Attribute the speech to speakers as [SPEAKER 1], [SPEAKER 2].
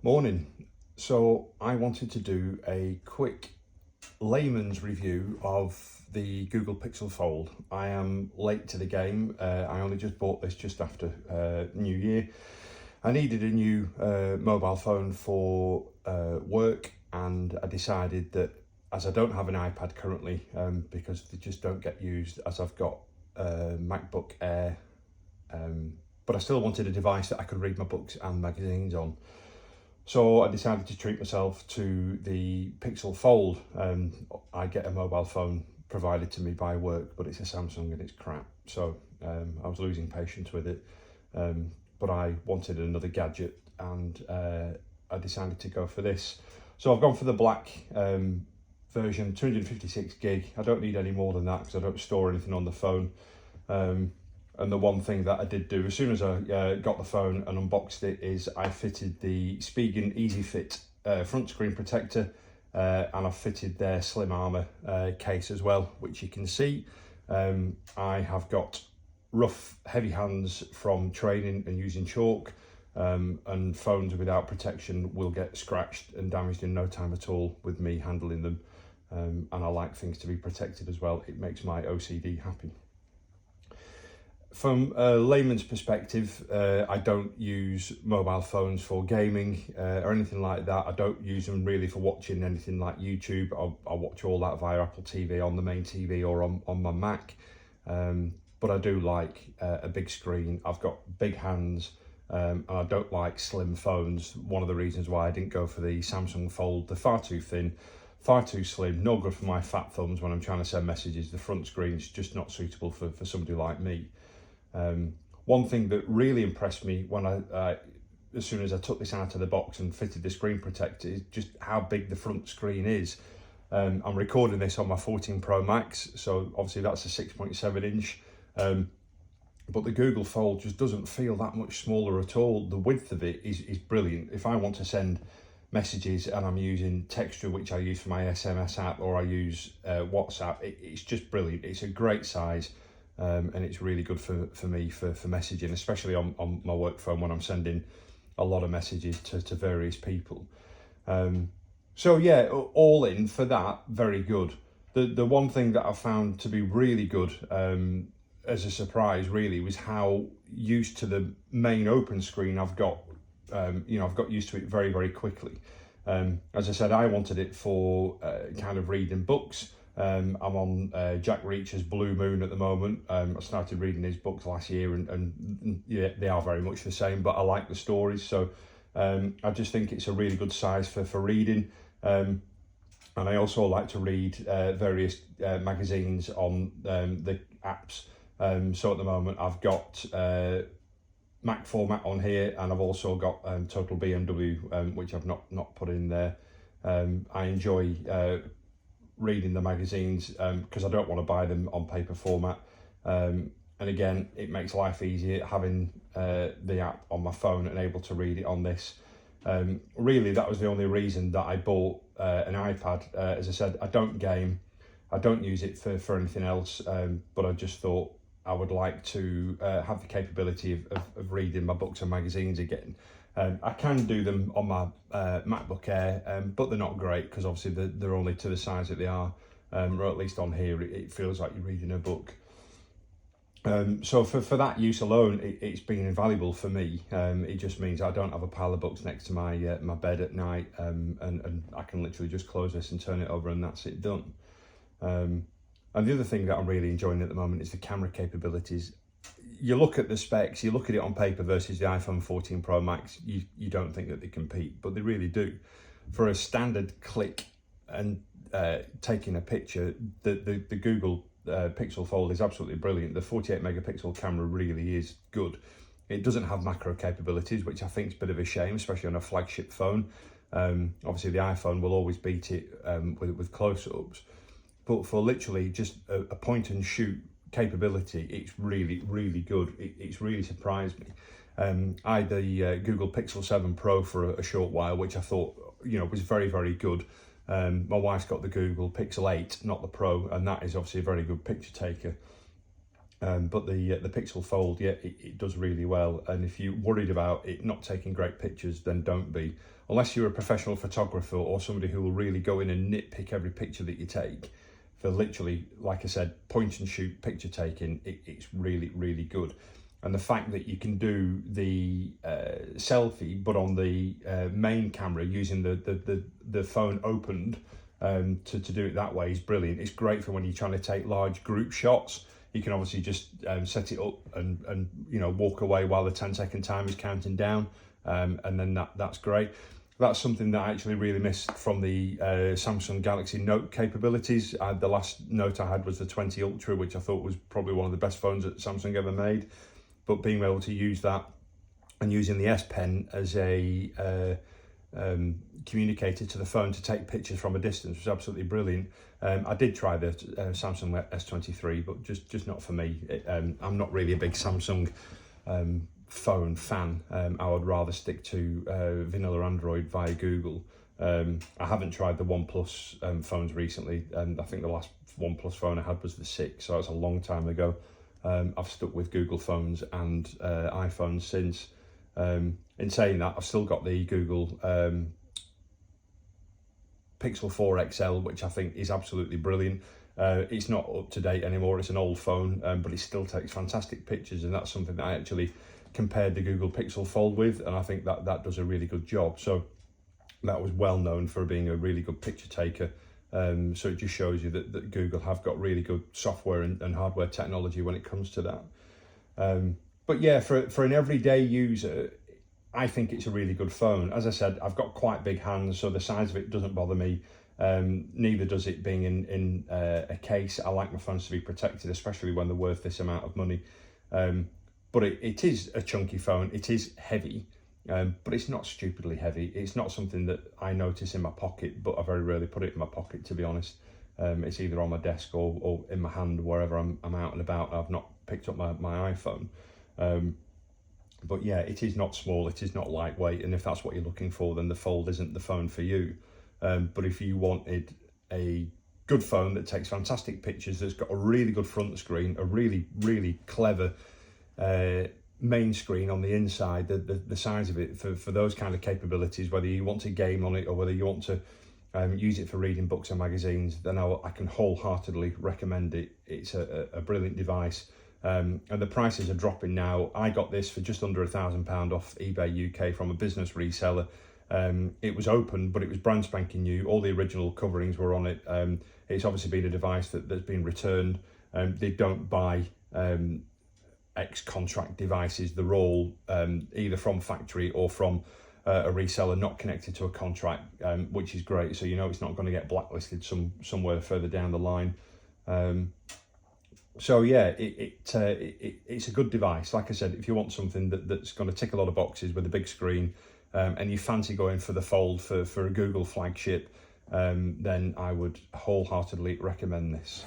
[SPEAKER 1] Morning. So I wanted to do a quick layman's review of the Google Pixel Fold. I am late to the game. I only just bought this just after New Year. I needed a new mobile phone for work, and I decided that as I don't have an iPad currently, because they just don't get used, as I've got a MacBook Air, but I still wanted a device that I could read my books and magazines on. So I decided to treat myself to the Pixel Fold. I get a mobile phone provided to me by work, but it's a Samsung and it's crap. So I was losing patience with it, but I wanted another gadget, and I decided to go for this. So I've gone for the black version, 256 gig. I don't need any more than that because I don't store anything on the phone. And the one thing that I did do as soon as I got the phone and unboxed it is I fitted the Spigen Easy Fit front screen protector, and I've fitted their Slim Armor case as well, which you can see. I have got rough, heavy hands from training and using chalk, and phones without protection will get scratched and damaged in no time at all with me handling them. And I like things to be protected as well. It makes my OCD happy. From a layman's perspective, I don't use mobile phones for gaming or anything like that. I don't use them really for watching anything like YouTube. I watch all that via Apple TV on the main TV or on my Mac. But I do like a big screen. I've got big hands, and I don't like slim phones. One of the reasons why I didn't go for the Samsung Fold, they're far too thin, far too slim, no good for my fat thumbs when I'm trying to send messages. The front screen's just not suitable for somebody like me. One thing that really impressed me when as soon as I took this out of the box and fitted the screen protector is just how big the front screen is. I'm recording this on my 14 Pro Max, so obviously that's a 6.7 inch, but the Google Fold just doesn't feel that much smaller at all. The width of it is brilliant. If I want to send messages and I'm using Texture, which I use for my SMS app, or I use WhatsApp, it's just brilliant. It's a great size. And it's really good for me for messaging, especially on my work phone when I'm sending a lot of messages to various people. So yeah, all in for that, very good. The one thing that I found to be really good as a surprise really was how used to the main open screen I've got. I've got used to it very, very quickly. As I said, I wanted it for kind of reading books. I'm on Jack Reacher's Blue Moon at the moment. I started reading his books last year, and yeah, they are very much the same, but I like the stories. So I just think it's a really good size for reading. And I also like to read various magazines on the apps. So at the moment I've got Mac format on here, and I've also got Total BMW, which I've not put in there. I enjoy reading the magazines because I don't want to buy them on paper format, and again it makes life easier having the app on my phone and able to read it on this. Really that was the only reason that I bought an iPad. As I said, I don't game, I don't use it for anything else, but I just thought I would like to have the capability of reading my books and magazines again. I can do them on my MacBook Air, but they're not great because obviously they're only to the size that they are, or at least on here it feels like you're reading a book. So for that use alone, it's been invaluable for me. It just means I don't have a pile of books next to my bed at night, and I can literally just close this and turn it over and that's it done. And the other thing that I'm really enjoying at the moment is the camera capabilities. You look at the specs, you look at it on paper versus the iPhone 14 Pro Max, you don't think that they compete, but they really do. For a standard click and taking a picture, the Google Pixel Fold is absolutely brilliant. The 48 megapixel camera really is good. It doesn't have macro capabilities, which I think is a bit of a shame, especially on a flagship phone. Obviously the iPhone will always beat it with close-ups, but for literally just a point and shoot capability, it's really, really good. It's really surprised me. I had the Google Pixel 7 Pro for a short while, which I thought was very, very good. My wife's got the Google Pixel 8, not the Pro, and that is obviously a very good picture taker. But the Pixel Fold, yeah, it does really well. And if you're worried about it not taking great pictures, then don't be. Unless you're a professional photographer or somebody who will really go in and nitpick every picture that you take, for literally, like I said, point and shoot picture taking, it's really, really good. And the fact that you can do the selfie, but on the main camera using the phone opened to do it that way is brilliant. It's great for when you're trying to take large group shots. You can obviously just set it up and walk away while the 10-second time is counting down, and then that's great. That's something that I actually really missed from the Samsung Galaxy Note capabilities. The last Note I had was the 20 Ultra, which I thought was probably one of the best phones that Samsung ever made. But being able to use that and using the S Pen as a communicator to the phone to take pictures from a distance was absolutely brilliant. I did try the Samsung S23, but just not for me. I'm not really a big Samsung phone fan. I would rather stick to vanilla Android via Google. I haven't tried the OnePlus phones recently, and I think the last OnePlus phone I had was the 6, so that's a long time ago. I've stuck with Google phones and iPhones since. In saying that, I've still got the Google Pixel 4 XL, which I think is absolutely brilliant. It's not up to date anymore, it's an old phone, but it still takes fantastic pictures, and that's something that I actually compared the Google Pixel Fold with, and I think that does a really good job. So that was well known for being a really good picture taker. So it just shows you that Google have got really good software and hardware technology when it comes to that. But yeah, for an everyday user, I think it's a really good phone. As I said, I've got quite big hands, so the size of it doesn't bother me. Neither does it being in a case. I like my phones to be protected, especially when they're worth this amount of money. But it is a chunky phone. It is heavy, but it's not stupidly heavy. It's not something that I notice in my pocket, but I very rarely put it in my pocket, to be honest. It's either on my desk or in my hand, wherever I'm out and about. I've not picked up my iPhone. But yeah, it is not small, it is not lightweight, and if that's what you're looking for, then the Fold isn't the phone for you. But if you wanted a good phone that takes fantastic pictures, that's got a really good front screen, a really, really clever main screen on the inside, the size of it for those kind of capabilities, whether you want to game on it or whether you want to use it for reading books or magazines, then I can wholeheartedly recommend it. It's a brilliant device. And the prices are dropping now. I got this for just under £1,000 off eBay UK from a business reseller. It was open, but it was brand spanking new. All the original coverings were on it. It's obviously been a device that's been returned. They don't buy ex-contract devices. They're all either from factory or from a reseller not connected to a contract, which is great. So you know it's not going to get blacklisted somewhere further down the line. So yeah, it's a good device. Like I said, if you want something that's going to tick a lot of boxes with a big screen, and you fancy going for the Fold for a Google flagship, then I would wholeheartedly recommend this.